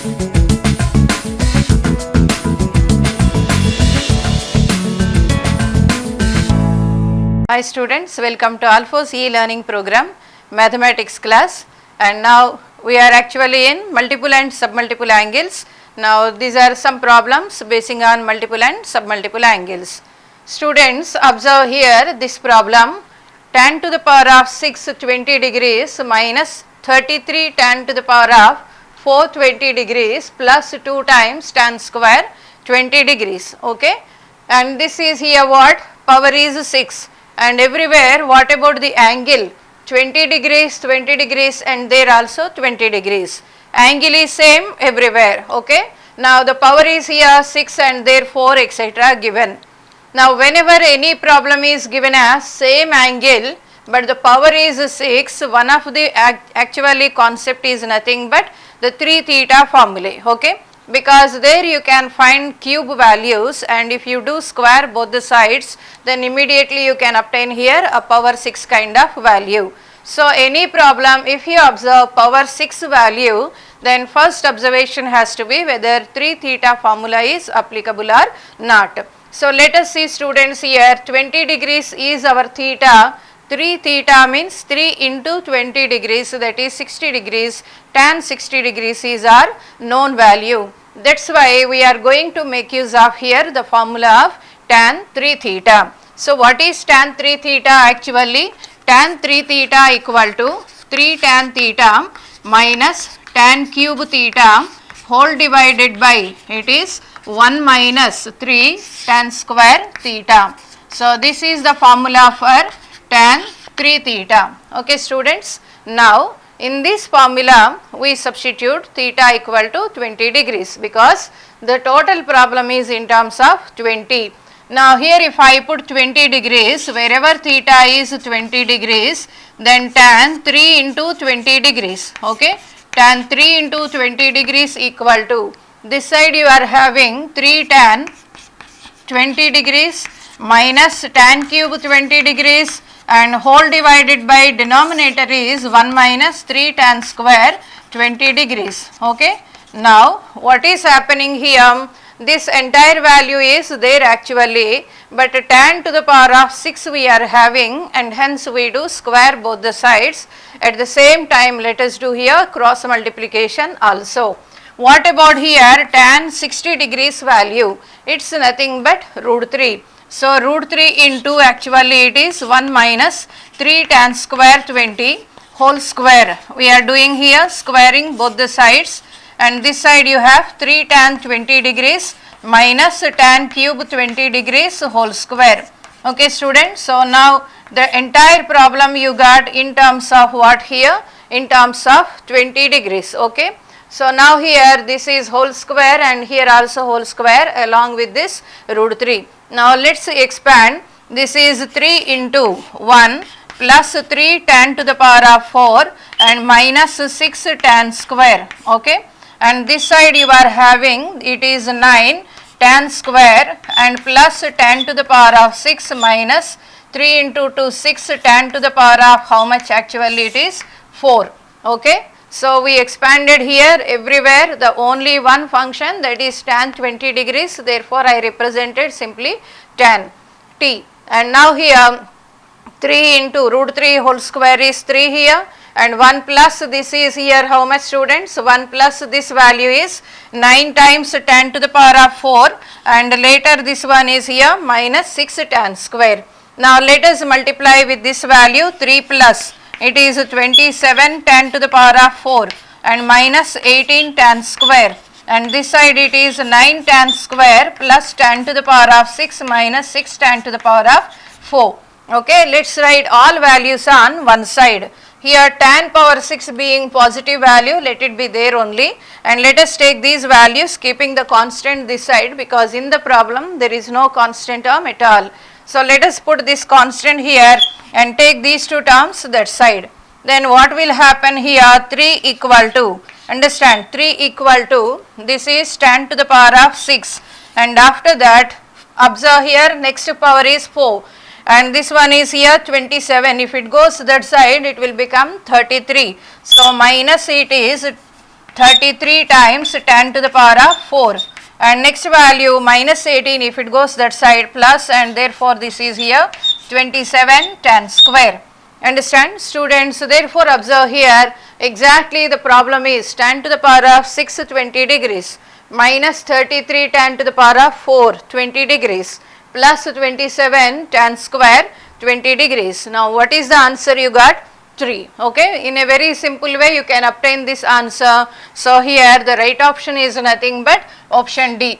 Hi students, welcome to Alphos e-learning program mathematics class, and now we are actually in multiple and submultiple angles. Now these are some problems basing on multiple and submultiple angles. Students, observe here this problem: tan to the power of 6 20 degrees minus 33 tan to the power of 4 20 degrees plus 2 times tan square 20 degrees. Okay, and this is here what? Power is 6. And everywhere what about the angle? 20 degrees, 20 degrees, and there also 20 degrees. Angle is same everywhere. Okay. Now the power is here 6 and therefore etc. given. Now whenever any problem is given as same angle but the power is 6, one of the actually concept is nothing but the 3 theta formulae. Okay. Because there you can find cube values, and if you do square both the sides, then immediately you can obtain here a power 6 kind of value. So any problem, if you observe power 6 value, then first observation has to be whether 3 theta formula is applicable or not. So let us see students here, 20 degrees is our theta. 3 theta means 3 into 20 degrees, that is 60 degrees, tan 60 degrees is our known value. That is why we are going to make use of here the formula of tan 3 theta. So what is tan 3 theta actually? Tan 3 theta equal to 3 tan theta minus tan cube theta whole divided by, it is 1 minus 3 tan square theta. So this is the formula for tan 3 theta. Okay students, now in this formula we substitute theta equal to 20 degrees because the total problem is in terms of 20. Now here if I put 20 degrees, wherever theta is 20 degrees, then tan 3 into 20 degrees. Okay, tan 3 into 20 degrees equal to, this side you are having 3 tan 20 degrees minus tan cube 20 degrees, and whole divided by denominator is 1 minus 3 tan square 20 degrees. Okay. Now what is happening here? This entire value is there actually, but tan to the power of 6 we are having, and hence we do square both the sides. At the same time let us do here cross multiplication also. What about here tan 60 degrees value? It's nothing but root 3. So root 3 into actually it is 1 minus 3 tan square 20 whole square. We are doing here squaring both the sides, and this side you have 3 tan 20 degrees minus tan cube 20 degrees whole square. Okay students, so now the entire problem you got in terms of what here? In terms of 20 degrees. Okay. So now here this is whole square and here also whole square along with this root 3. Now let us expand. This is 3 into 1 plus 3 tan to the power of 4 and minus 6 tan square. Okay. And this side you are having, it is 9 tan square and plus tan to the power of 6 minus 3 into 2 6 tan to the power of how much actually it is 4. Okay. So we expanded here everywhere the only one function, that is tan 20 degrees, therefore I represented simply tan t. And now here 3 into root 3 whole square is 3 here, and 1 plus this is here how much students? 1 plus this value is 9 times tan to the power of 4, and later this one is here minus 6 tan square. Now let us multiply with this value 3 plus, it is 27 tan to the power of 4 and minus 18 tan square, and this side it is 9 tan square plus tan to the power of 6 minus 6 tan to the power of 4. Okay, let us write all values on one side. Here tan power 6 being positive value, let it be there only, and let us take these values keeping the constant this side, because in the problem there is no constant term at all. So let us put this constant here and take these two terms that side. Then what will happen here? 3 equal to, understand, 3 equal to, this is tan to the power of 6, and after that observe here next power is 4, and this one is here 27. If it goes that side it will become 33. So minus it is 33 times 10 to the power of 4, and next value minus 18 if it goes that side, plus, and therefore this is here 27 10 square. Understand students? Therefore observe here exactly the problem is 10 to the power of 6 20 degrees minus 33 10 to the power of 4 20 degrees plus 27 10 square 20 degrees. Now what is the answer you got? 3. Okay, in a very simple way you can obtain this answer. So here the right option is nothing but option D.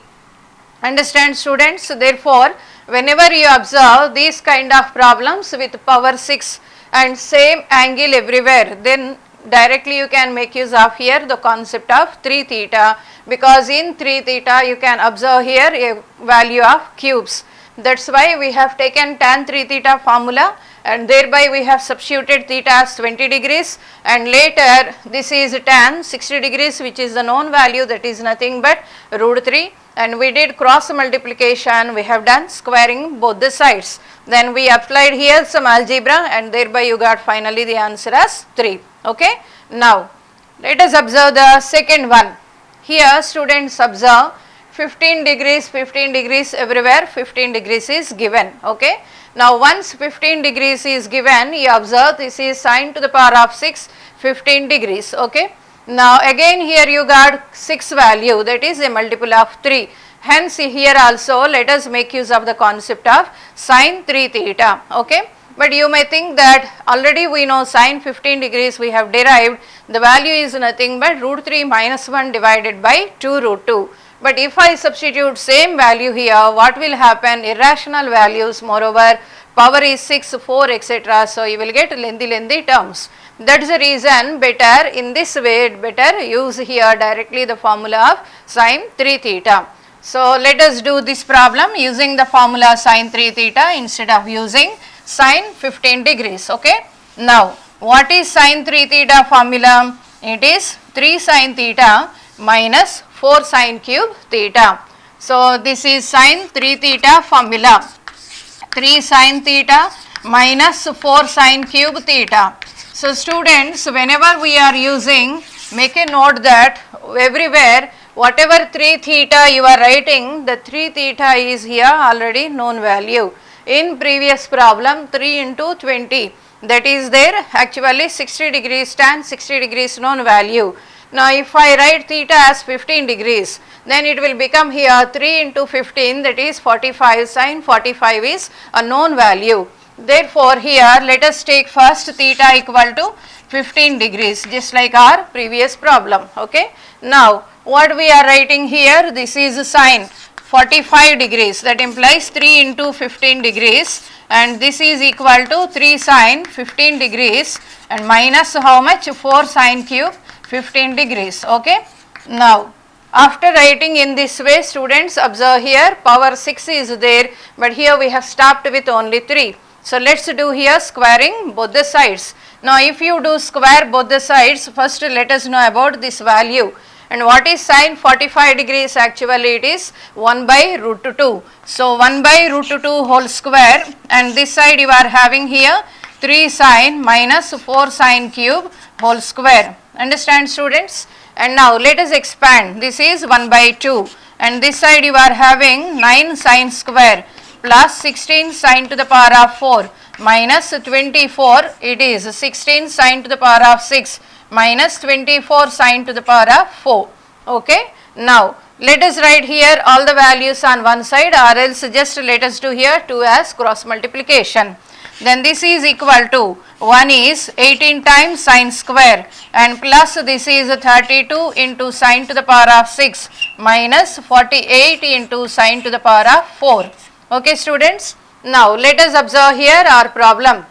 Understand students? Therefore whenever you observe these kind of problems with power 6 and same angle everywhere, then directly you can make use of here the concept of 3 theta, because in 3 theta you can observe here a value of cubes. That's why we have taken tan 3 theta formula, and thereby we have substituted theta as 20 degrees, and later this is tan 60 degrees, which is the known value, that is nothing but root 3, and we did cross multiplication, we have done squaring both the sides. Then we applied here some algebra, and thereby you got finally the answer as 3. Okay. Now let us observe the second one. Here students observe 15 degrees everywhere, 15 degrees is given. Okay. Now once 15 degrees is given, you observe this is sine to the power of 6 15 degrees. Okay. Now again here you got 6 value, that is a multiple of 3. Hence here also let us make use of the concept of sine 3 theta. Okay. But you may think that already we know sine 15 degrees we have derived, the value is nothing but root 3 minus 1 divided by 2 root 2. But if I substitute same value here, what will happen? Irrational values, moreover power is 6, 4 etc. So you will get lengthy terms. That is the reason better in this way, better use here directly the formula of sine 3 theta. So let us do this problem using the formula sine 3 theta instead of using sine 15 degrees. Okay. Now what is sine 3 theta formula? It is 3 sine theta minus 4 sine cube theta. So this is sine 3 theta formula, 3 sine theta minus 4 sine cube theta. So students, whenever we are using, make a note that everywhere whatever 3 theta you are writing, the 3 theta is here already known value. In previous problem 3 into 20, that is there actually 60 degrees tan 60 degrees known value. Now if I write theta as 15 degrees, then it will become here 3 into 15, that is 45, sine 45 is a known value. Therefore here let us take first theta equal to 15 degrees, just like our previous problem. Okay. Now what we are writing here, this is sine 45 degrees, that implies 3 into 15 degrees, and this is equal to 3 sine 15 degrees and minus how much? 4 sine cube 15 degrees. Okay. Now after writing in this way, students observe here power 6 is there, but here we have stopped with only 3. So let's do here squaring both the sides. Now if you do square both the sides, first let us know about this value. And what is sine 45 degrees? Actually it is 1 by root 2. So 1 by root 2 whole square, and this side you are having here 3 sine minus 4 sine cube whole square. Understand students? And now let us expand. This is 1 by 2, and this side you are having 9 sine square plus 16 sine to the power of 4 minus 24, it is 16 sine to the power of 6 minus 24 sine to the power of 4. Okay. Now let us write here all the values on one side, or else just let us do here 2 as cross multiplication. Then this is equal to 1 is 18 times sine square, and plus this is 32 into sine to the power of 6 minus 48 into sine to the power of 4. Okay students. Now let us observe here our problem.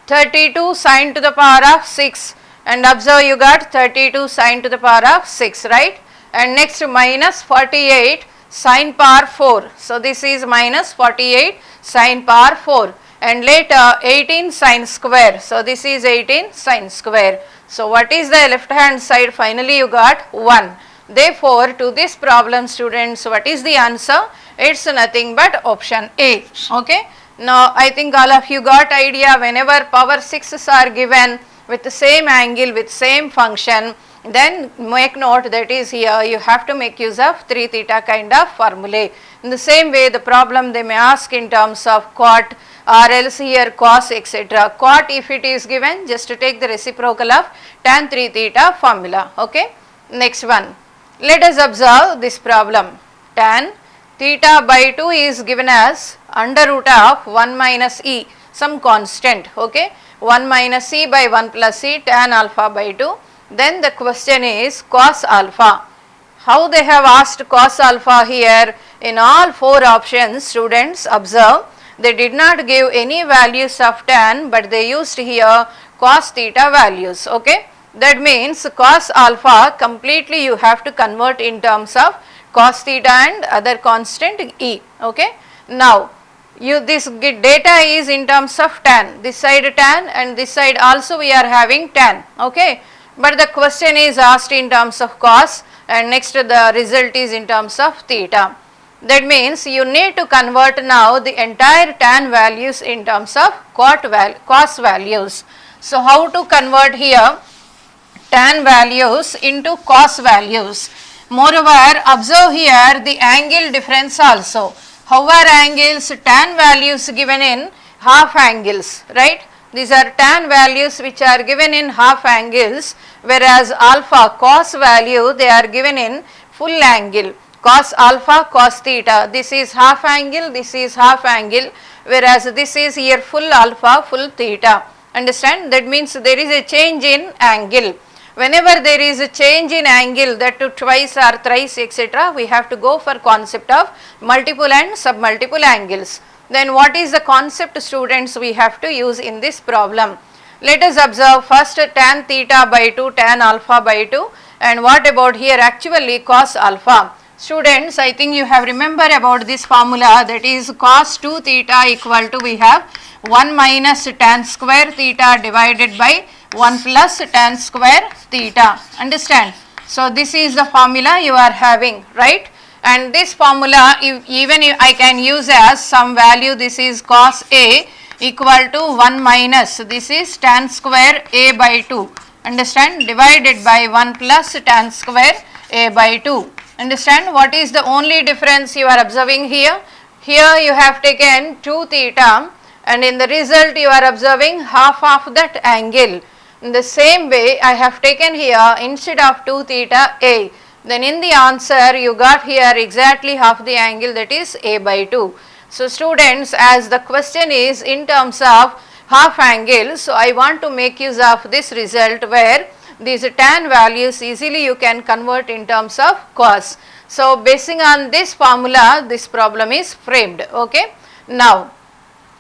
32 sine to the power of 6, and observe you got 32 sine to the power of 6, right? And next minus 48 sine power 4. So this is minus 48 sine power 4, and later 18 sine square. So this is 18 sine square. So what is the left hand side? Finally you got 1. Therefore to this problem students, what is the answer? It's nothing but option A. Okay. Now I think all of you got idea, whenever power 6s are given with the same angle with same function, then make note that is here you have to make use of 3 theta kind of formulae. In the same way the problem they may ask in terms of cot or else here cos etc. Cot if it is given just to take the reciprocal of tan 3 theta formula. Okay. Next one, let us observe this problem. Tan theta by 2 is given as under root of 1 minus e, some constant. Okay. 1 minus e by 1 plus e tan alpha by 2. Then the question is cos alpha. How they have asked cos alpha here? In all 4 options, students observe they did not give any values of tan, but they used here cos theta values. Okay. That means cos alpha completely you have to convert in terms of cos theta and other constant e. Okay. Now this data is in terms of tan, this side tan and this side also we are having tan. Okay. But the question is asked in terms of cos and next the result is in terms of theta. That means you need to convert now the entire tan values in terms of cos values. So how to convert here tan values into cos values? Moreover, observe here the angle difference also. How are angles? Tan values given in half angles, right? These are tan values which are given in half angles, whereas alpha cos value they are given in full angle. Cos alpha cos theta, this is half angle, this is half angle, whereas this is here full alpha full theta. Understand? That means there is a change in angle. Whenever there is a change in angle, that to twice or thrice etc., we have to go for concept of multiple and submultiple angles. Then what is the concept, students, we have to use in this problem? Let us observe first tan theta by 2 tan alpha by 2 and what about here actually cos alpha. Students, I think you have remember about this formula, that is cos 2 theta equal to we have 1 minus tan square theta divided by 1 plus tan square theta. Understand? So this is the formula you are having, right? And this formula even if I can use as some value, this is cos A equal to 1 minus this is tan square A by 2. Understand? Divided by 1 plus tan square A by 2. Understand? What is the only difference you are observing here? Here you have taken 2 theta and in the result you are observing half of that angle. In the same way I have taken here instead of 2 theta A. Then in the answer you got here exactly half the angle, that is A by 2. So students, as the question is in terms of half angle, so I want to make use of this result where these tan values easily you can convert in terms of cos. So basing on this formula this problem is framed. Okay. Now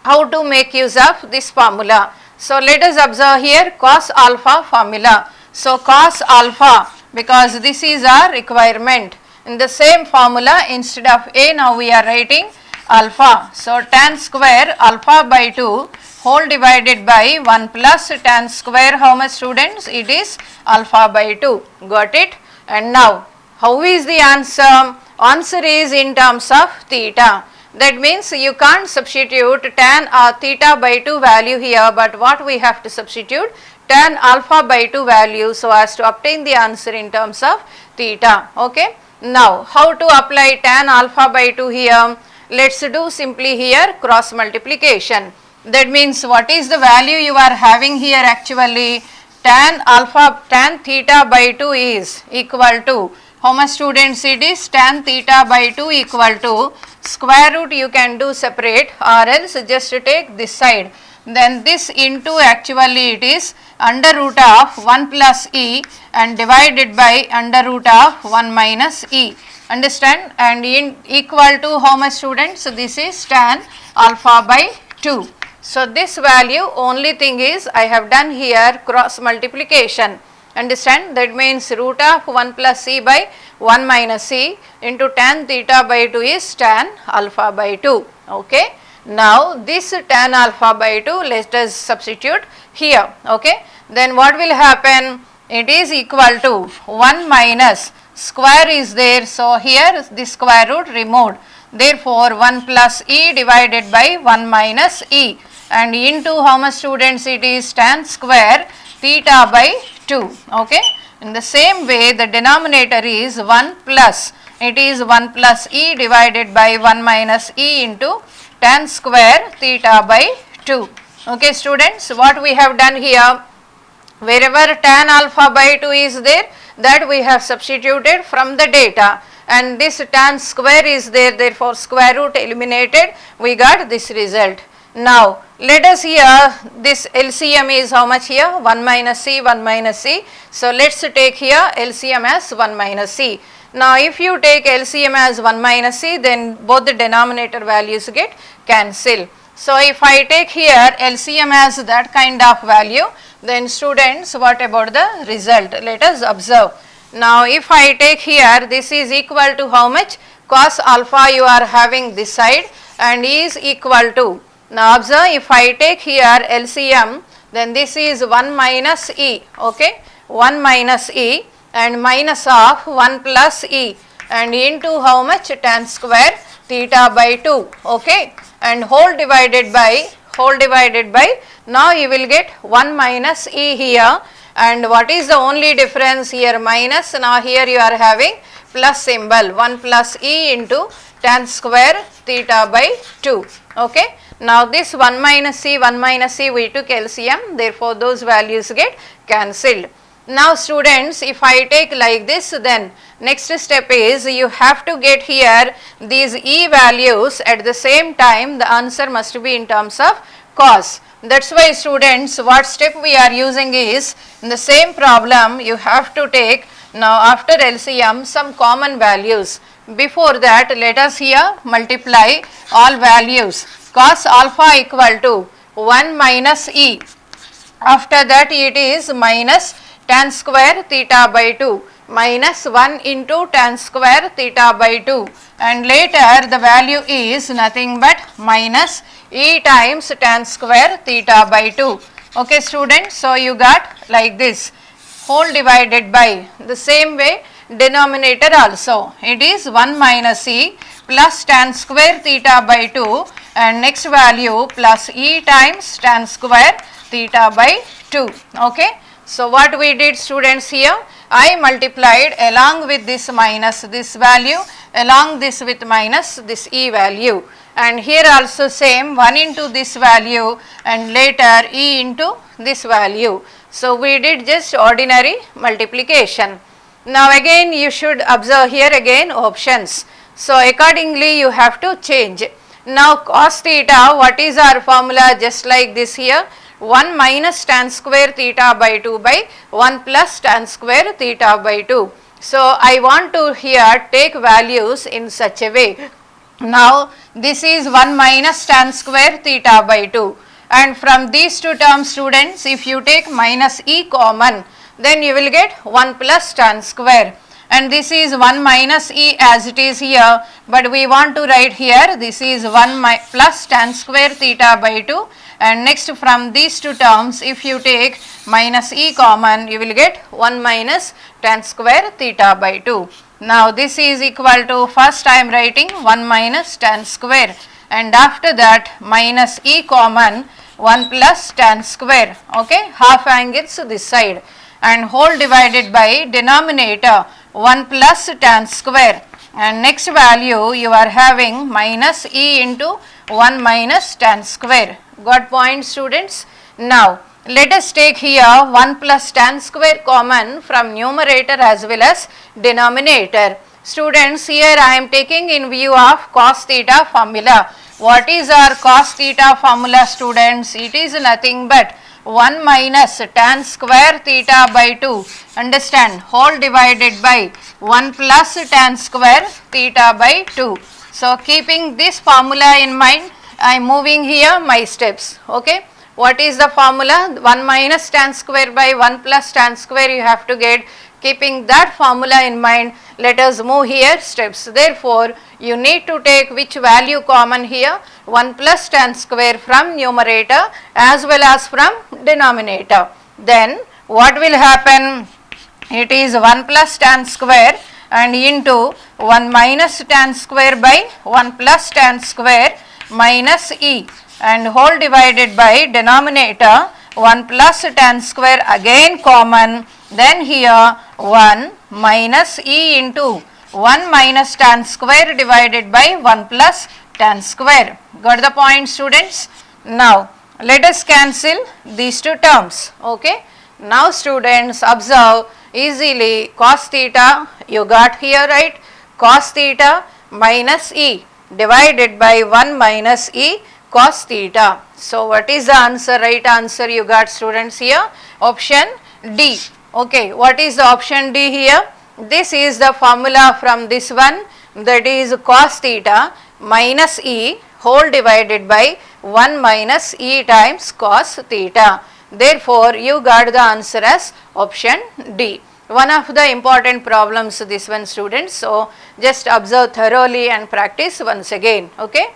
how to make use of this formula? So let us observe here cos alpha formula. So cos alpha, because this is our requirement, in the same formula instead of A now we are writing alpha. So tan square alpha by 2 whole divided by 1 plus tan square, how much students? It is alpha by 2. Got it? And now how is the answer? Answer is in terms of theta. That means you can't substitute tan theta by 2 value here, but what we have to substitute? Tan alpha by 2 value, so as to obtain the answer in terms of theta. Okay. Now how to apply tan alpha by 2 here? Let's do simply here cross multiplication. That means what is the value you are having here actually? Tan theta by 2 is equal to, how much students it is? Tan theta by 2 equal to square root you can do separate or else just take this side. Then this into actually it is under root of 1 plus e and divided by under root of 1 minus e. Understand? And in equal to how much students? So this is tan alpha by 2. So this value, only thing is I have done here cross multiplication. Understand? That means root of 1 plus e by 1 minus e into tan theta by 2 is tan alpha by 2. Okay. Now this tan alpha by 2 let us substitute here. Okay. Then what will happen? It is equal to 1 minus square is there, so here this square root removed. Therefore 1 plus e divided by 1 minus e and into how much students? It is tan square theta by 2. Okay. In the same way, the denominator is 1 plus, it is 1 plus e divided by 1 minus e into tan square theta by 2. Okay students, what we have done here, wherever tan alpha by 2 is there, that we have substituted from the data, and this tan square is there, therefore square root eliminated, we got this result. Now let us here, this LCM is how much here, 1 minus c, 1 minus c. So let us take here LCM as 1 minus c. Now if you take LCM as 1 minus c, then both the denominator values get cancelled. So if I take here LCM as that kind of value, then students, what about the result? Let us observe. Now if I take here, this is equal to how much? Cos alpha you are having this side, and is equal to, now observe, if I take here LCM, then this is 1 minus e, okay, 1 minus e and minus of 1 plus e, and into how much? Tan square theta by 2, okay, and whole divided by, now you will get 1 minus e here, and what is the only difference here? Minus, now here you are having plus symbol, 1 plus e into tan square theta by 2, okay. Now this 1 minus c we took LCM, therefore those values get cancelled. Now students, if I take like this, then next step is you have to get here these e values, at the same time the answer must be in terms of cos. That's why students, what step we are using is, in the same problem you have to take now after LCM some common values. Before that, let us here multiply all values. Cos alpha equal to 1 minus e, after that it is minus tan square theta by 2, minus 1 into tan square theta by 2, and later the value is nothing but minus e times tan square theta by 2. Okay students, so you got like this, whole divided by, the same way denominator also, it is 1 minus e plus tan square theta by 2, and next value plus e times tan square theta by 2, okay. So what we did students here, I multiplied along with this minus this value, along this with minus this e value, and here also same, 1 into this value and later e into this value. So we did just ordinary multiplication. Now again you should observe here again options. So accordingly you have to change. Now cos theta, what is our formula? Just like this here, 1 minus tan square theta by 2 by 1 plus tan square theta by 2. So I want to here take values in such a way. Now this is 1 minus tan square theta by 2, and from these two terms students, if you take minus e common, then you will get 1 plus tan square, and this is 1 minus e as it is here, but we want to write here this is 1 plus tan square theta by 2, and next from these two terms if you take minus e common, you will get 1 minus tan square theta by 2. Now this is equal to, first I am writing 1 minus tan square, and after that minus e common 1 plus tan square, okay, half angles this side, and whole divided by denominator 1 plus tan square, and next value you are having minus e into 1 minus tan square. Got point students? Now let us take here 1 plus tan square common from numerator as well as denominator. Students, here I am taking in view of cos theta formula. What is our cos theta formula students? It is nothing but 1 minus tan square theta by 2, understand, whole divided by 1 plus tan square theta by 2. So keeping this formula in mind, I am moving here my steps, okay. What is the formula? 1 minus tan square by 1 plus tan square you have to get. Keeping that formula in mind, let us move here steps. Therefore, you need to take which value common here? 1 plus tan square from numerator as well as from denominator. Then what will happen? It is 1 plus tan square and into 1 minus tan square by 1 plus tan square minus e, and whole divided by denominator 1 plus tan square again common, then here 1 minus e into 1 minus tan square divided by 1 plus tan square. Got the point, students? Now let us cancel these two terms. Okay. Now students, observe easily cos theta you got here, right? Cos theta minus e divided by 1 minus e cos theta. So what is the answer? Right answer you got, students, here? Option D. Okay, what is the option D here? This is the formula from this one, that is cos theta minus e whole divided by 1 minus e times cos theta. Therefore, you got the answer as option D. One of the important problems this one, students. So just observe thoroughly and practice once again. Okay.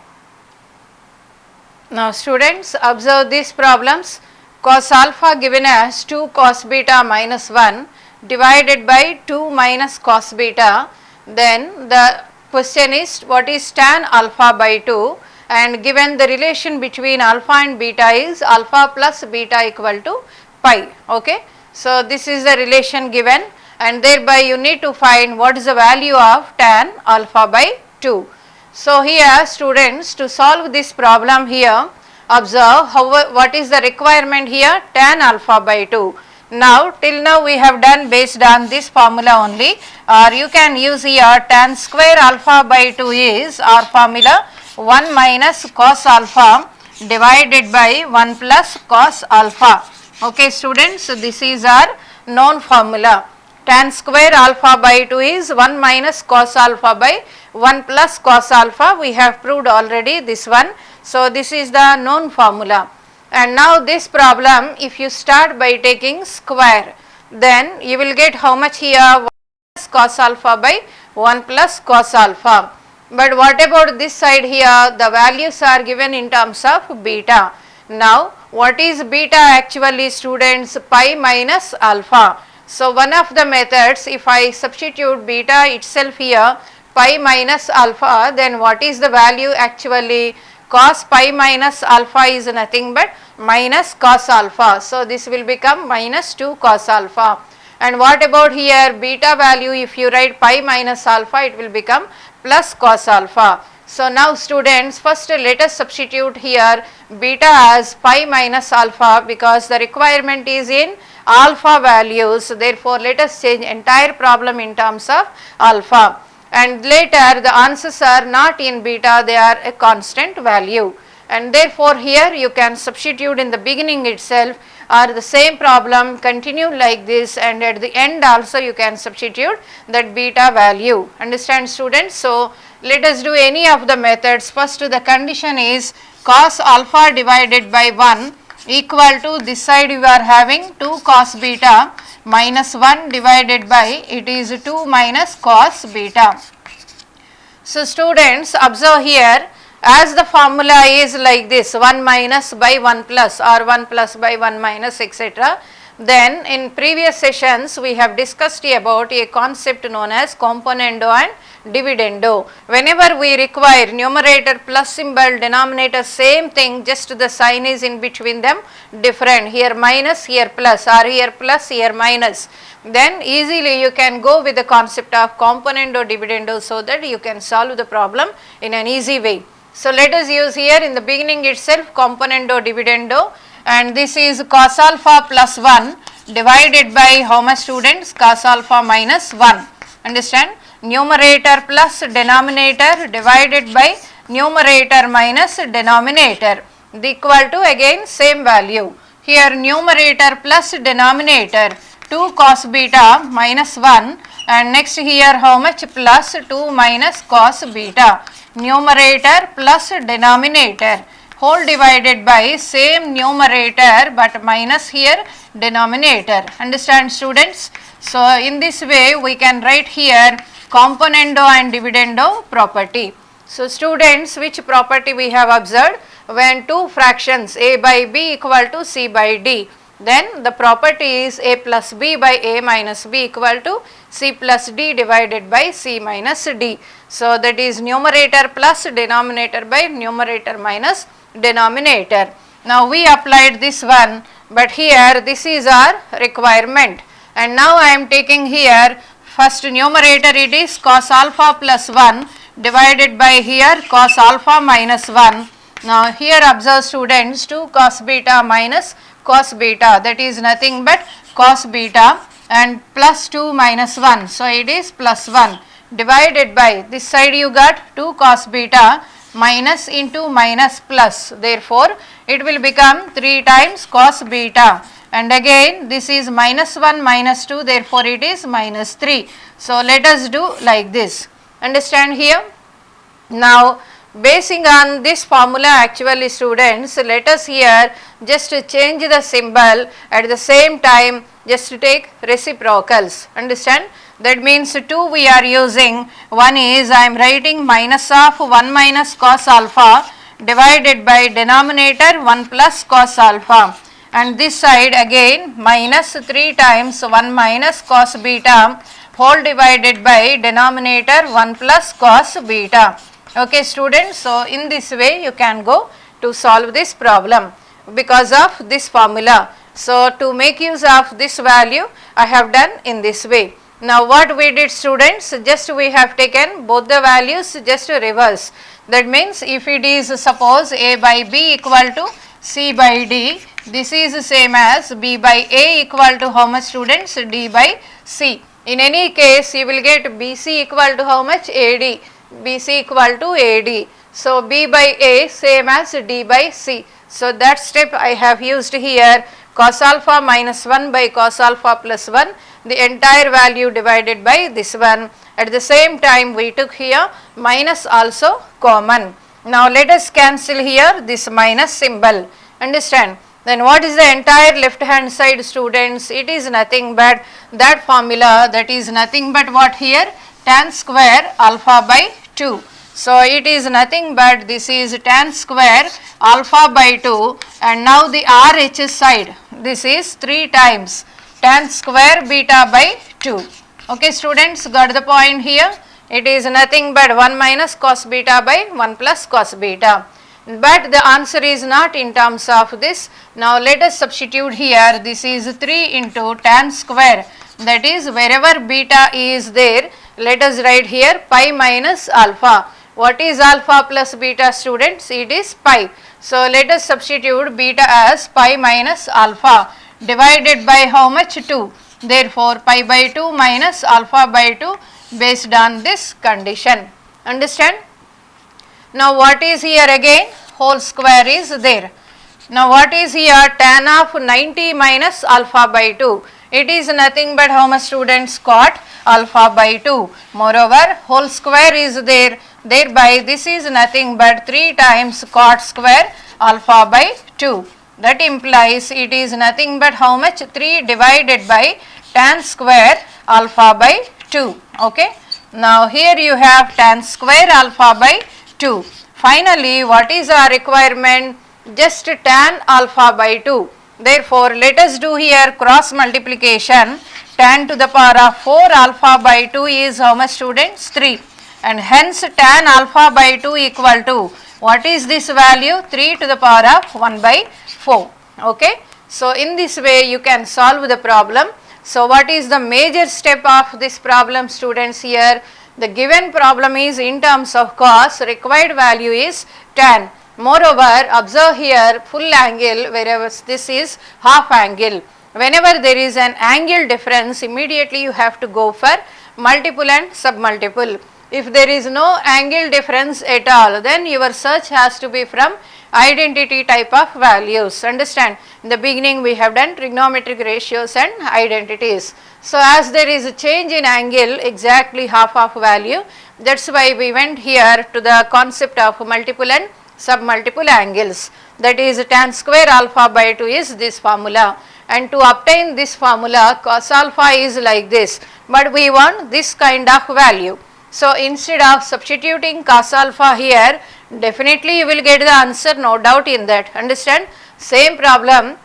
Now students, observe these problems. Cos alpha given as 2 cos beta minus 1 divided by 2 minus cos beta. Then the question is, what is tan alpha by 2, and given the relation between alpha and beta is alpha plus beta equal to pi. Okay. So this is the relation given, and thereby you need to find what is the value of tan alpha by 2. So here, students, to solve this problem here, observe what is the requirement here, tan alpha by 2. Now till now we have done based on this formula only, or you can use here tan square alpha by 2 is our formula 1 minus cos alpha divided by 1 plus cos alpha. Okay, students, so this is our known formula. Tan square alpha by 2 is 1 minus cos alpha by 1 plus cos alpha. We have proved already this one. So this is the known formula. And now this problem, if you start by taking square, then you will get how much here, 1 plus cos alpha by 1 plus cos alpha. But what about this side here? The values are given in terms of beta. Now what is beta actually, students? Pi minus alpha. So one of the methods, if I substitute beta itself here, pi minus alpha, then what is the value actually? Cos pi minus alpha is nothing but minus cos alpha. So this will become minus 2 cos alpha. And what about here, beta value? If you write pi minus alpha, it will become plus cos alpha. So now students, first let us substitute here beta as pi minus alpha, because the requirement is in alpha values. Therefore let us change entire problem in terms of alpha, and later the answers are not in beta, they are a constant value. And therefore here you can substitute in the beginning itself, or the same problem continue like this, and at the end also you can substitute that beta value. Understand, students? So let us do any of the methods. First, the condition is cos alpha divided by 1 equal to, this side you are having 2 cos beta minus 1 divided by, it is 2 minus cos beta. So students, observe here, as the formula is like this, 1 minus by 1 plus, or 1 plus by 1 minus, etc. Then in previous sessions we have discussed about a concept known as componendo and dividendo. Whenever we require numerator plus symbol, denominator same thing, just the sign is in between them different, here minus, here plus, or here plus, here minus, then easily you can go with the concept of componendo dividendo, so that you can solve the problem in an easy way. So let us use here in the beginning itself componendo dividendo, and this is cos alpha plus 1 divided by how much, students? Cos alpha minus 1. Understand? Numerator plus denominator divided by numerator minus denominator, the equal to again same value. Here numerator plus denominator 2 cos beta minus 1, and next here how much? Plus 2 minus cos beta. Numerator plus denominator whole divided by same numerator but minus here denominator. Understand, students? So in this way we can write here componendo and dividendo property. So students, which property we have observed? When two fractions a by b equal to c by d, then the property is a plus b by a minus b equal to c plus d divided by c minus d. So that is numerator plus denominator by numerator minus denominator. Now we applied this one, but here this is our requirement, and now I am taking here first numerator, it is cos alpha plus 1 divided by here cos alpha minus 1. Now here observe students, 2 cos beta minus cos beta, that is nothing but cos beta, and plus 2 minus 1, so it is plus 1 divided by this side you got 2 cos beta minus into minus plus, therefore it will become 3 times cos beta, and again this is minus 1 minus 2, therefore it is minus 3. So let us do like this, understand here. Now basing on this formula, actually students, let us here just change the symbol, at the same time just take reciprocals, understand. That means 2 we are using, one is I am writing minus of 1 minus cos alpha divided by denominator 1 plus cos alpha, and this side again minus 3 times 1 minus cos beta whole divided by denominator 1 plus cos beta. Okay students, so in this way you can go to solve this problem because of this formula. So to make use of this value I have done in this way. Now what we did students, just we have taken both the values just reverse. That means if it is suppose a by b equal to c by d, this is same as b by a equal to how much students, d by c. In any case you will get bc equal to how much, ad, bc equal to ad. So b by a same as d by c. So that step I have used here, cos alpha minus 1 by cos alpha plus 1, the entire value divided by this one. At the same time we took here minus also common. Now let us cancel here this minus symbol, understand. Then what is the entire left hand side students? It is nothing but that formula, that is nothing but what here, tan square alpha by 2. So it is nothing but this is tan square alpha by 2, and now the RHS side, this is 3 times tan square beta by 2. Okay students, got the point here? It is nothing but 1 minus cos beta by 1 plus cos beta. But the answer is not in terms of this. Now let us substitute here, this is 3 into tan square, that is wherever beta is there, let us write here pi minus alpha. What is alpha plus beta students? It is pi. So let us substitute beta as pi minus alpha divided by how much, 2. Therefore pi by 2 minus alpha by 2 based on this condition, understand. Now what is here again, whole square is there. Now what is here, tan of 90 minus alpha by 2, it is nothing but how much students, cot alpha by 2. Moreover whole square is there, thereby this is nothing but 3 times cot square alpha by 2. That implies it is nothing but how much, 3 divided by tan square alpha by 2. Okay. Now here you have tan square alpha by 2. Finally what is our requirement? Just tan alpha by 2. Therefore let us do here cross multiplication. Tan to the power of 4 alpha by 2 is how much students? 3. And hence tan alpha by 2 equal to, what is this value? 3 to the power of 1 by 4. Okay. So in this way you can solve the problem. So what is the major step of this problem students here? The given problem is in terms of cos, required value is tan. Moreover observe here full angle, whereas this is half angle. Whenever there is an angle difference, immediately you have to go for multiple and submultiple. If there is no angle difference at all, then your search has to be from identity type of values, understand. In the beginning we have done trigonometric ratios and identities. So as there is a change in angle, exactly half of value, that's why we went here to the concept of multiple and submultiple angles. That is tan square alpha by 2 is this formula, and to obtain this formula cos alpha is like this, but we want this kind of value. So instead of substituting cos alpha here, definitely you will get the answer, no doubt in that, understand. Same problem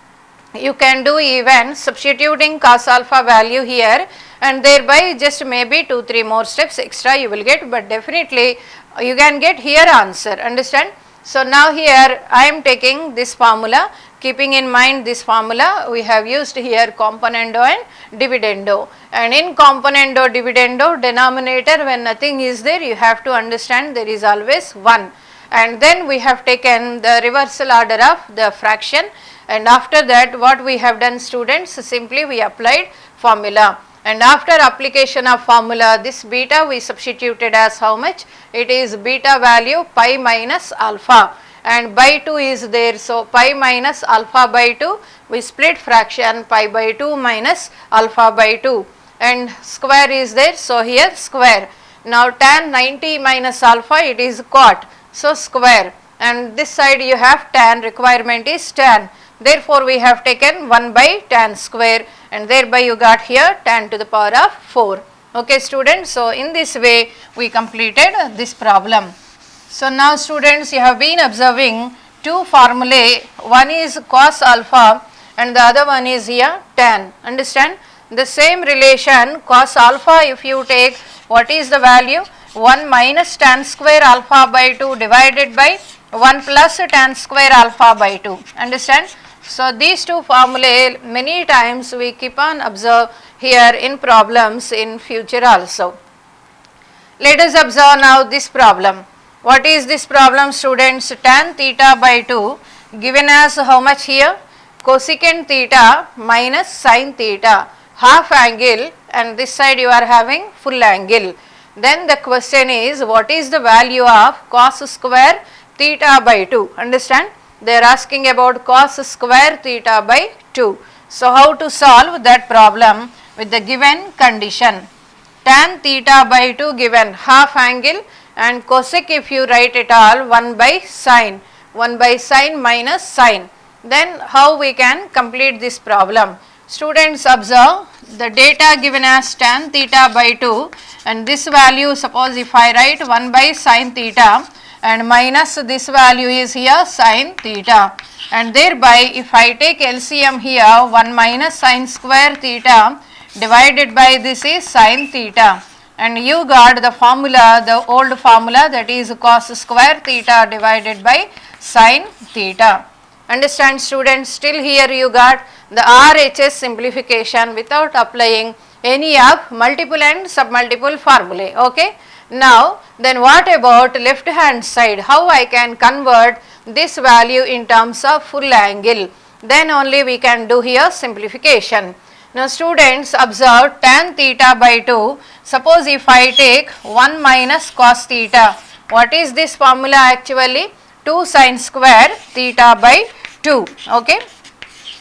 you can do even substituting cos alpha value here, and thereby just maybe 2-3 more steps extra you will get, but definitely you can get here answer, understand. So now here I am taking this formula, keeping in mind this formula, we have used here componendo and dividendo, and in componendo dividendo denominator, when nothing is there, you have to understand there is always 1, and then we have taken the reversal order of the fraction, and after that what we have done, students, simply we applied formula, and after application of formula, this beta we substituted as how much? It is beta value pi minus alpha, and by 2 is there, so pi minus alpha by 2, we split fraction pi by 2 minus alpha by 2, and square is there, so here square. Now tan 90 minus alpha, it is cot, so square, and this side you have tan, requirement is tan, therefore we have taken 1 by tan square, and thereby you got here tan to the power of 4. Okay students, so in this way we completed this problem. So now students, you have been observing two formulae, one is cos alpha and the other one is here tan, understand? The same relation cos alpha, if you take, what is the value? 1 minus tan square alpha by 2 divided by 1 plus tan square alpha by 2, understand? So these two formulae many times we keep on observe here in problems in future also. Let us observe now this problem. What is this problem, students? Tan theta by 2 given as how much here? Cosecant theta minus sin theta, half angle, and this side you are having full angle. Then the question is, what is the value of cos square theta by 2? Understand? They are asking about cos square theta by 2. So how to solve that problem with the given condition? Tan theta by 2 given half angle, and cosec if you write it all 1 by sine minus sine. Then how we can complete this problem? Students, observe the data given as tan theta by 2, and this value, suppose if I write 1 by sine theta and minus this value is here sine theta, and thereby if I take LCM here 1 minus sine square theta divided by this is sine theta, and you got the formula, the old formula, that is cos square theta divided by sine theta. Understand students, still here you got the RHS simplification without applying any of multiple and submultiple formulae. Okay. Now then what about left hand side? How I can convert this value in terms of full angle? Then only we can do here simplification. Now students, observe tan theta by 2. Suppose if I take 1 minus cos theta, what is this formula actually? 2 sin square theta by 2. Okay.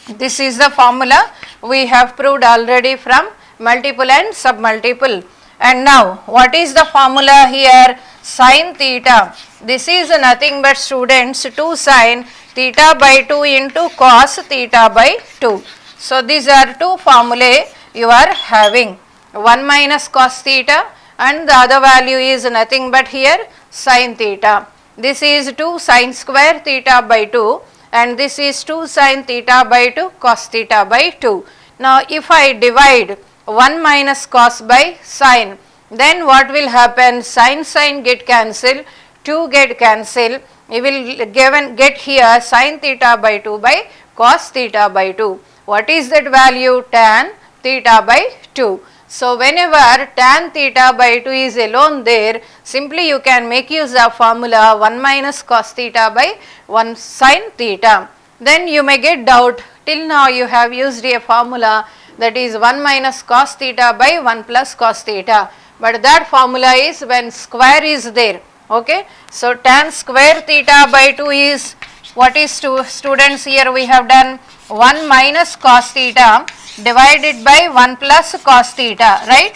This is the formula we have proved already from multiple and submultiple. And now what is the formula here? Sin theta. This is nothing but students 2 sin theta by 2 into cos theta by 2. So these are two formulae you are having, 1 minus cos theta and the other value is nothing but here sin theta. This is 2 sin square theta by 2 and this is 2 sin theta by 2 cos theta by 2. Now if I divide 1 minus cos by sin, then what will happen? Sin get cancelled, 2 get cancelled, you will get here sin theta by 2 by cos theta by 2. What is that value? Tan theta by 2. So whenever tan theta by 2 is alone there, simply you can make use of formula 1 minus cos theta by 1 sin theta. Then you may get doubt, till now you have used a formula that is 1 minus cos theta by 1 plus cos theta, but that formula is when square is there. Okay. So tan square theta by 2 is, what is students, here we have done 1 minus cos theta divided by 1 plus cos theta, right?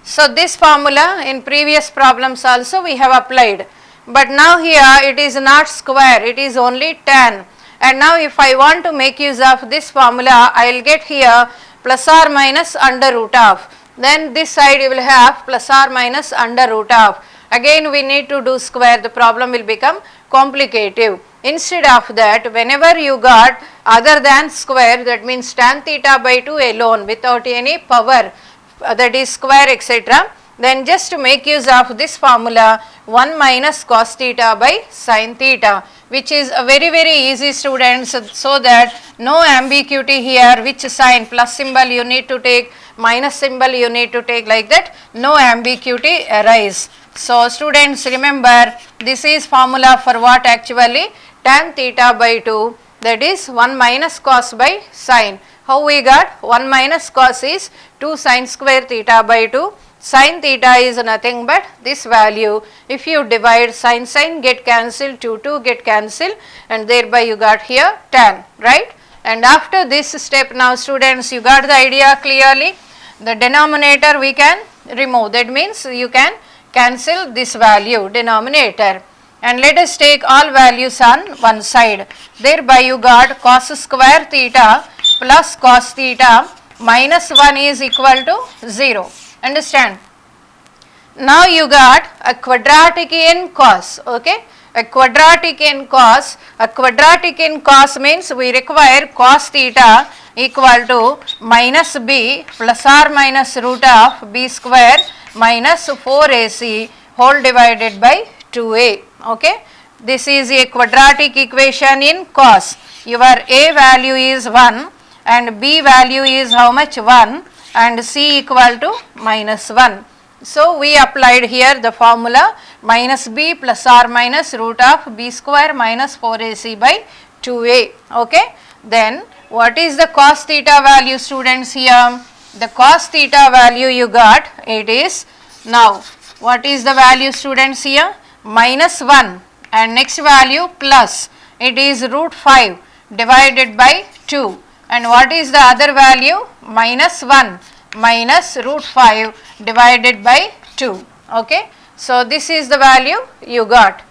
So this formula in previous problems also we have applied, but now here it is not square, it is only tan. And now if I want to make use of this formula, I will get here plus or minus under root of, then this side you will have plus or minus under root of. Again we need to do square, the problem will become complicated. Instead of that, whenever you got other than square, that means tan theta by 2 alone without any power, that is square etc., then just to make use of this formula 1 minus cos theta by sin theta, which is a very easy, students, so that no ambiguity here, which sign, plus symbol you need to take, minus symbol you need to take, like that, no ambiguity arise. So students, remember this is formula for what actually, tan theta by 2, that is 1 minus cos by sin. How we got? 1 minus cos is 2 sin square theta by 2. Sin theta is nothing but this value. If you divide, sin get cancelled, 2 get cancelled, and thereby you got here tan, right? And after this step, now students, you got the idea clearly. The denominator we can remove, that means you can cancel this value, denominator, and let us take all values on one side. Thereby you got cos square theta plus cos theta minus 1 is equal to 0. Understand? Now you got a quadratic in cos, okay? A quadratic in cos. A quadratic in cos means we require cos theta equal to minus b plus or minus root of b square minus 4ac whole divided by 2a, okay? This is a quadratic equation in cos. Your a value is 1 and b value is how much? 1, and c equal to minus 1. So we applied here the formula minus b plus or minus root of b square minus 4ac by 2a, okay? Then what is the cos theta value, students, here? The cos theta value you got, it is, now what is the value, students, here? Minus 1, and next value plus, it is root 5 divided by 2, and what is the other value? Minus 1 minus root 5 divided by 2, okay? So this is the value you got.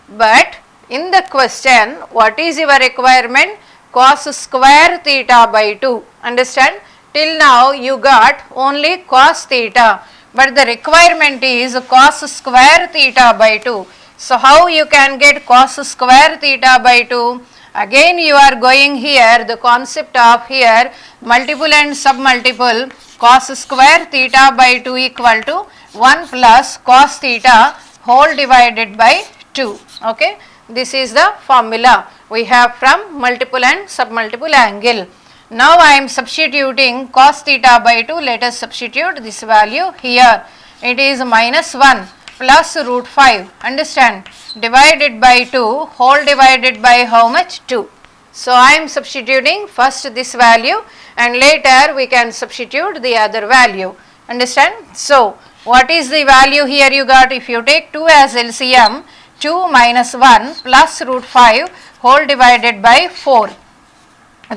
But in the question, what is your requirement? Cos square theta by 2. Understand? Till now you got only cos theta, but the requirement is cos square theta by 2. So how you can get cos square theta by 2? Again you are going here, the concept of here multiple and submultiple. Cos square theta by 2 equal to 1 plus cos theta whole divided by 2, okay? This is the formula we have from multiple and submultiple angle. Now I am substituting cos theta by 2, let us substitute this value here. It is minus 1 plus root 5, understand, divided by 2 whole divided by how much? 2. So I am substituting first this value and later we can substitute the other value, understand. So what is the value here you got? If you take 2 as LCM, 2 minus 1 plus root 5 whole divided by 4,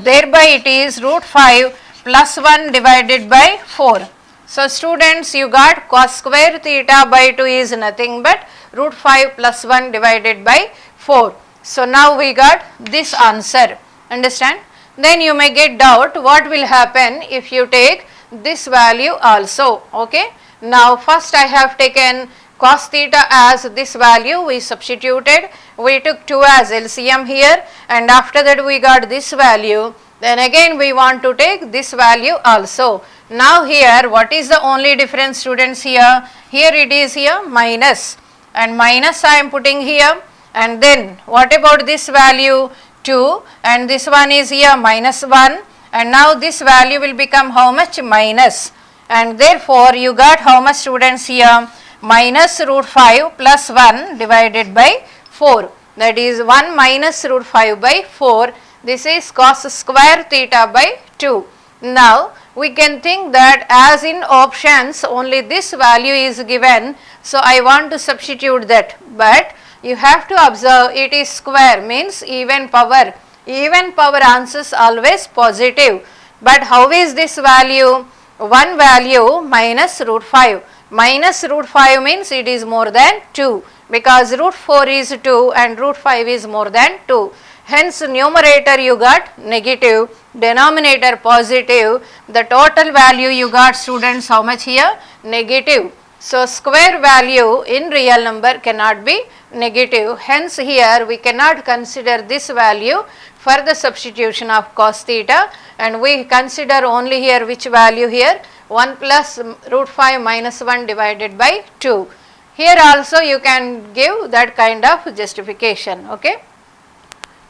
thereby it is root 5 plus 1 divided by 4. So students, you got cos square theta by 2 is nothing but root 5 plus 1 divided by 4. So now we got this answer, understand. Then you may get doubt what will happen if you take this value also, okay. Now first I have taken cos theta as this value, we substituted, we took 2 as LCM here, and after that we got this value. Then again we want to take this value also. Now here what is the only difference, students, here? Here it is here minus, and minus I am putting here, and then what about this value? 2, and this one is here minus 1, and now this value will become how much? Minus, and therefore you got how much, students, here? Minus root 5 plus 1 divided by 4, that is 1 minus root 5 by 4. This is cos square theta by 2. Now we can think that as in options only this value is given, so I want to substitute that, but you have to observe it is square, means even power. Even power answers always positive. But how is this value? One value minus root 5. Minus root 5 means it is more than 2, because root 4 is 2 and root 5 is more than 2. Hence numerator you got negative, denominator positive. The total value you got, students, how much here? Negative. So square value in real number cannot be negative. Hence here we cannot consider this value for the substitution of cos theta, and we consider only here which value here? 1 plus root 5 minus 1 divided by 2. Here also you can give that kind of justification. Okay.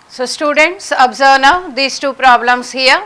So students, observe now these two problems here.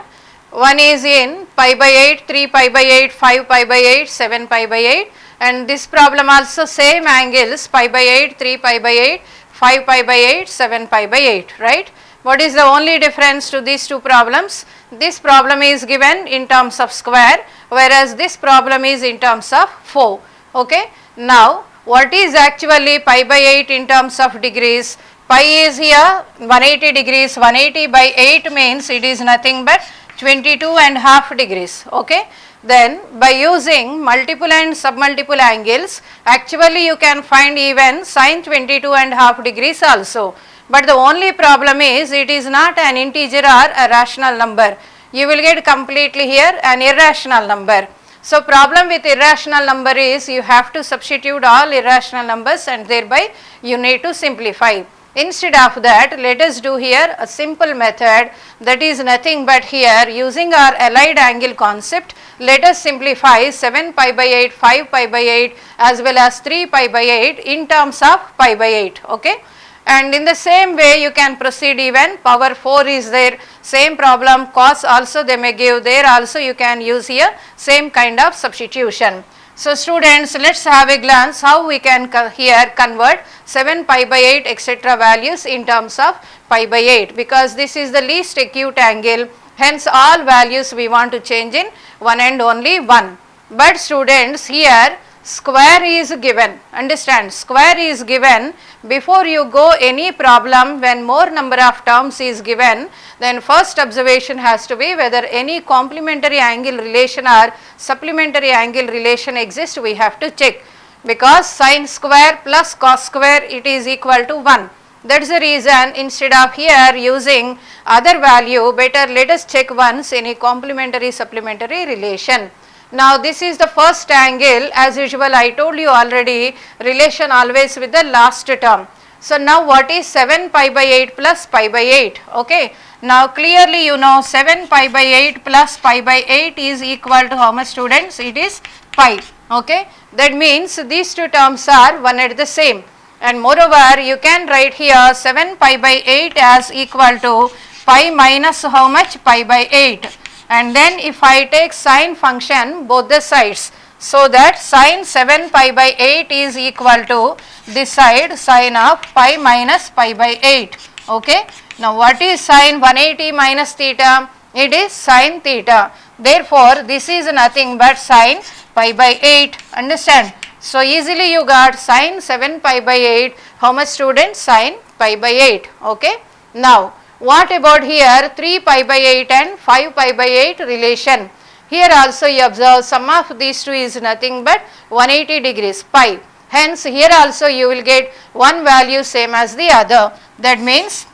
One is in pi by 8, 3 pi by 8, 5 pi by 8, 7 pi by 8, and this problem also same angles, pi by 8, 3 pi by 8, 5 pi by 8, 7 pi by 8, right. What is the only difference to these two problems? This problem is given in terms of square, whereas this problem is in terms of 4. Okay. Now what is actually pi by 8 in terms of degrees? Pi is here 180 degrees, 180 by 8 means it is nothing but 22.5 degrees. Okay. Then by using multiple and submultiple angles, actually you can find even sin 22.5 degrees also. But the only problem is it is not an integer or a rational number. You will get completely here an irrational number. So problem with irrational number is you have to substitute all irrational numbers and thereby you need to simplify. Instead of that, let us do here a simple method, that is nothing but here using our allied angle concept, let us simplify 7 pi by 8, 5 pi by 8 as well as 3 pi by 8 in terms of pi by 8. Okay. And in the same way you can proceed, even power 4 is there, same problem, cos also they may give, there also you can use here same kind of substitution. So students, let us have a glance how we can here convert 7 pi by 8 etc. values in terms of pi by 8, because this is the least acute angle, hence all values we want to change in one and only one. But students, here square is given, understand, square is given. Before you go any problem, when more number of terms is given, then first observation has to be whether any complementary angle relation or supplementary angle relation exists, we have to check, because sin square plus cos square it is equal to 1. That is the reason instead of here using other value, better let us check once any complementary supplementary relation. Now this is the first angle, as usual I told you already, relation always with the last term. So now what is 7 pi by 8 plus pi by 8? Okay. Now clearly you know 7 pi by 8 plus pi by 8 is equal to how much, students? It is pi. Okay. That means these two terms are one and the same, and moreover you can write here 7 pi by 8 as equal to pi minus how much, pi by 8. And then if I take sine function both the sides, so that sine 7 pi by 8 is equal to this side sine of pi minus pi by 8. Okay. Now what is sine 180 minus theta? It is sine theta. Therefore this is nothing but sine pi by 8. Understand? So easily you got sine 7 pi by 8. How much, students? Sine pi by 8. Okay. Now what about here 3 pi by 8 and 5 pi by 8 relation? Here also you observe sum of these two is nothing but 180 degrees pi. Hence here also you will get one value same as the other. That means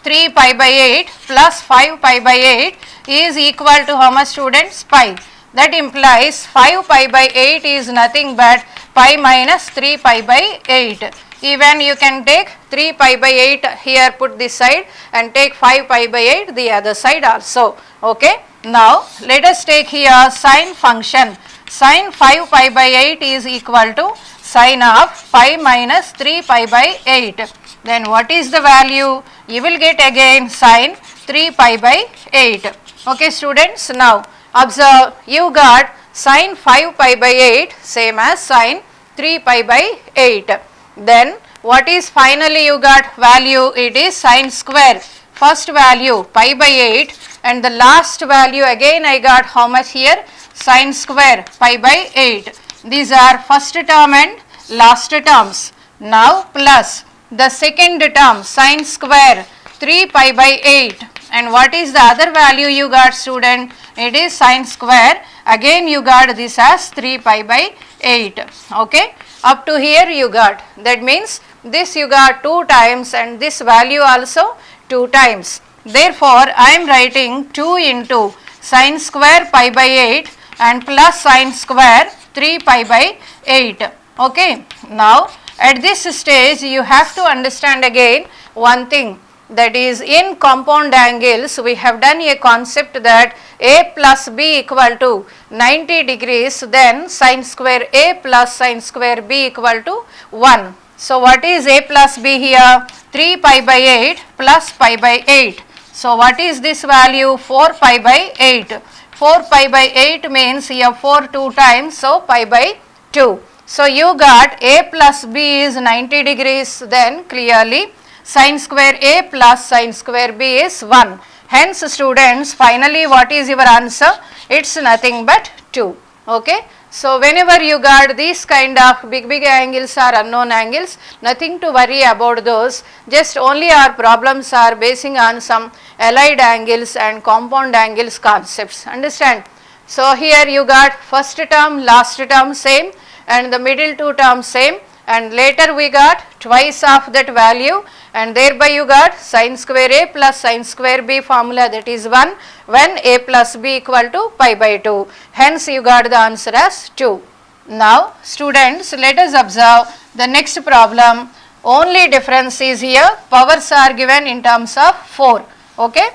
3 pi by 8 plus 5 pi by 8 is equal to how much, students? Pi. That implies 5 pi by 8 is nothing but pi minus 3 pi by 8. Even you can take 3 pi by 8 here, put this side, and take 5 pi by 8 the other side also. Okay. Now let us take here sine function. Sine 5 pi by 8 is equal to sine of pi minus 3 pi by 8. Then what is the value? You will get again sine 3 pi by 8. Okay, students. Now observe, you got sine 5 pi by 8 same as sine 3 pi by 8. Then what is finally you got value? It is sine square. First value pi by 8 and the last value again I got how much here? Sine square pi by 8. These are first term and last terms. Now plus the second term sine square 3 pi by 8, and what is the other value you got, student? It is sine square. Again you got this as 3 pi by 8. Okay. Up to here you got. That means this you got 2 times and this value also 2 times. Therefore I am writing 2 into sine square pi by 8 and plus sine square 3 pi by 8. Okay. Now at this stage you have to understand again one thing. that is in compound angles we have done a concept that a plus b equal to 90 degrees, then sin square a plus sin square b equal to 1. So what is a plus b here? 3 pi by 8 plus pi by 8. So what is this value? 4 pi by 8. 4 pi by 8 means here 4 2 times, so pi by 2. So you got a plus b is 90 degrees, then clearly sin square a plus sin square b is 1. Hence students, finally what is your answer? It's nothing but 2. Okay. So whenever you got these kind of big angles or unknown angles, nothing to worry about those. Just only our problems are basing on some allied angles and compound angles concepts. Understand? So here you got first term, last term same, and the middle two terms same, and later we got twice of that value, and thereby you got sin square a plus sin square b formula, that is 1 when a plus b equal to pi by 2. Hence you got the answer as 2. Now students, let us observe the next problem. Only difference is here, powers are given in terms of 4. Okay.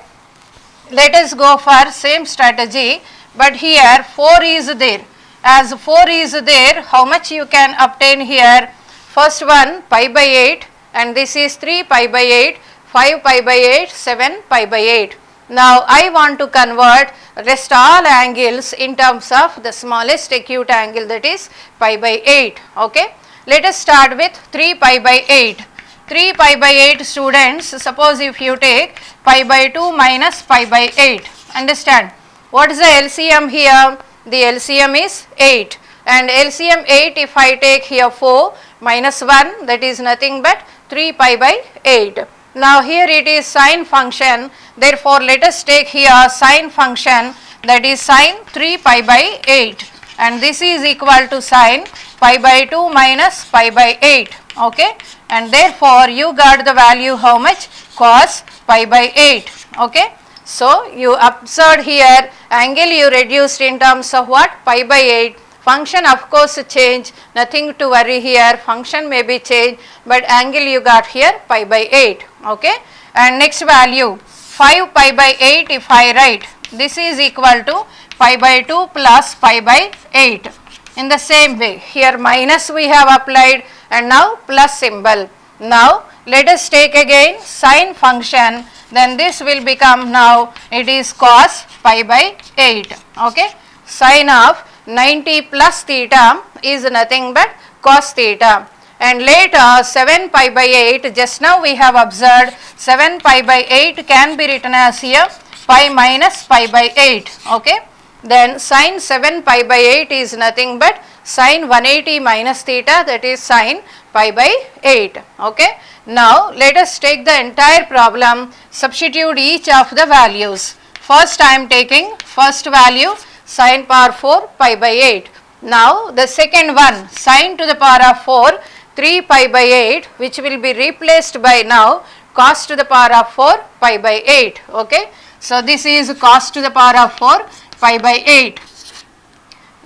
Let us go for same strategy, but here 4 is there. As 4 is there, how much you can obtain here? First one pi by 8, and this is 3 pi by 8, 5 pi by 8, 7 pi by 8. Now I want to convert rest all angles in terms of the smallest acute angle, that is pi by 8. Okay. Let us start with 3 pi by 8. 3 pi by 8 students, suppose if you take pi by 2 minus pi by 8. Understand? What is the LCM here? The LCM is 8, and LCM 8 if I take here 4 minus 1, that is nothing but 3 pi by 8. Now here it is sine function, therefore let us take here sine function, that is sine 3 pi by 8, and this is equal to sine pi by 2 minus pi by 8. Okay, and therefore you got the value how much? Cos pi by 8. Okay. So you observed here angle you reduced in terms of what? Pi by 8. Function of course change, nothing to worry here, function may be changed, but angle you got here pi by 8. Okay. And next value 5 pi by 8 if I write, this is equal to pi by 2 plus pi by 8. In the same way here minus we have applied, and now plus symbol. Now let us take again sine function, then this will become, now it is cos pi by 8. Okay. Sine of 90 plus theta is nothing but cos theta, and later 7 pi by 8, just now we have observed 7 pi by 8 can be written as here pi minus pi by 8. Okay. Then sine 7 pi by 8 is nothing but sine 180 minus theta, that is sine pi by 8. Okay. Now let us take the entire problem, substitute each of the values. First I am taking first value sine power 4 pi by 8. Now the second one sine to the power of 4 3 pi by 8, which will be replaced by now cos to the power of 4 pi by 8. Okay. So this is cos to the power of 4 pi by 8.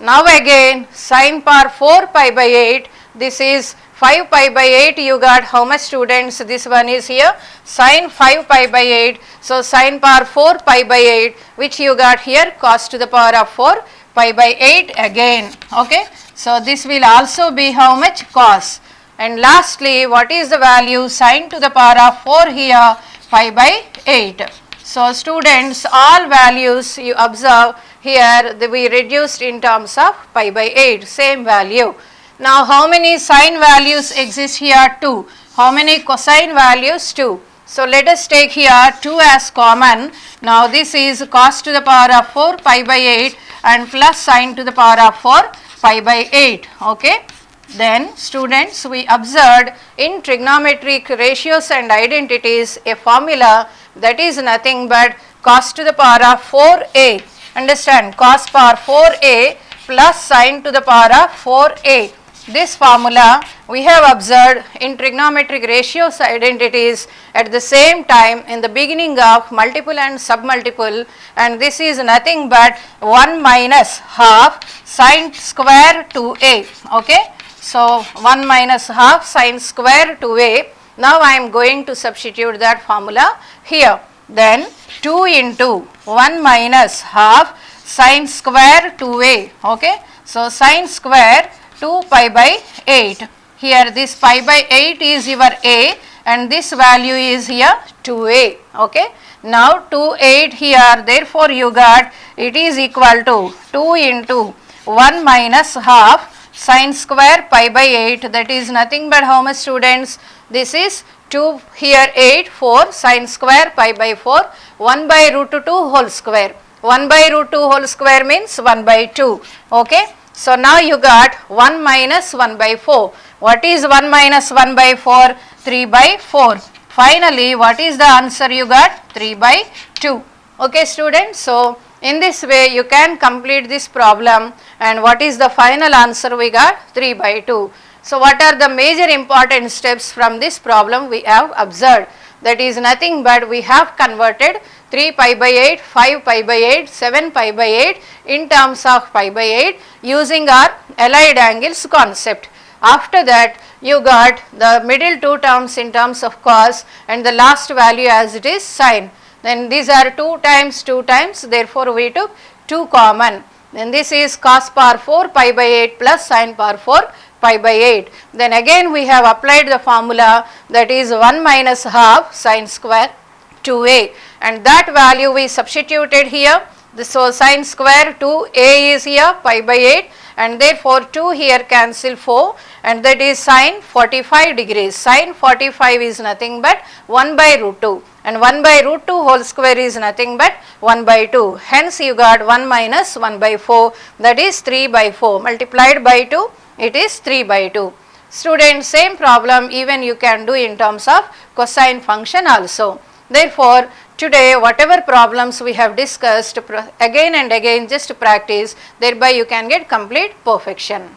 Now again sine power 4 pi by 8, this is 5 pi by 8, you got how much students? This one is here sine 5 pi by 8. So sine power 4 pi by 8, which you got here cos to the power of 4 pi by 8 again. Okay. So this will also be how much? Cos. And lastly what is the value? Sine to the power of 4 here pi by 8. So students, all values you observe here we reduced in terms of pi by 8, same value. Now how many sine values exist here? 2. How many cosine values? 2. So let us take here 2 as common. Now this is cos to the power of 4 pi by 8 and plus sine to the power of 4 pi by 8. Okay. Then students, we observed in trigonometric ratios and identities a formula that is nothing but cos to the power of 4a. Understand, cos power 4a plus sine to the power of 4a. This formula we have observed in trigonometric ratios identities at the same time in the beginning of multiple and submultiple, and this is nothing but 1 minus half sine square 2a. Okay. So 1 minus half sine square 2a, Now I am going to substitute that formula here. Then 2 into 1 minus half sine square 2a, okay. So sine square 2 pi by 8. Here this pi by 8 is your a and this value is here 2a, okay. Now 2 8 here, therefore you got it is equal to 2 into 1 minus half sine square pi by 8, that is nothing but how much, students? This is 2 here 8 4 sine square pi by 4 1 by root 2 whole square. 1 by root 2 whole square means 1 by 2, okay. So now you got 1 minus 1 by 4. What is 1 minus 1 by 4? 3 by 4. Finally, what is the answer you got? 3 by 2. Okay, students. So in this way you can complete this problem, and what is the final answer we got? 3 by 2. So what are the major important steps from this problem we have observed? That is nothing but we have converted 3 pi by 8, 5 pi by 8, 7 pi by 8 in terms of pi by 8 using our allied angles concept. After that you got the middle two terms in terms of cos and the last value as it is sine. Then these are 2 times 2 times, therefore we took 2 common. Then this is cos power 4 pi by 8 plus sine power 4 pi by 8. Then again we have applied the formula, that is 1 minus half sine square 2a, and that value we substituted here. So sine square 2a is here pi by 8, and therefore 2 here cancel 4, and that is sine 45 degrees. Sine 45 is nothing but 1 by root 2, and 1 by root 2 whole square is nothing but 1 by 2. Hence you got 1 minus 1 by 4, that is 3 by 4 multiplied by 2, it is 3 by 2. Students, same problem even you can do in terms of cosine function also. Therefore, today whatever problems we have discussed again and again, just practice, thereby you can get complete perfection.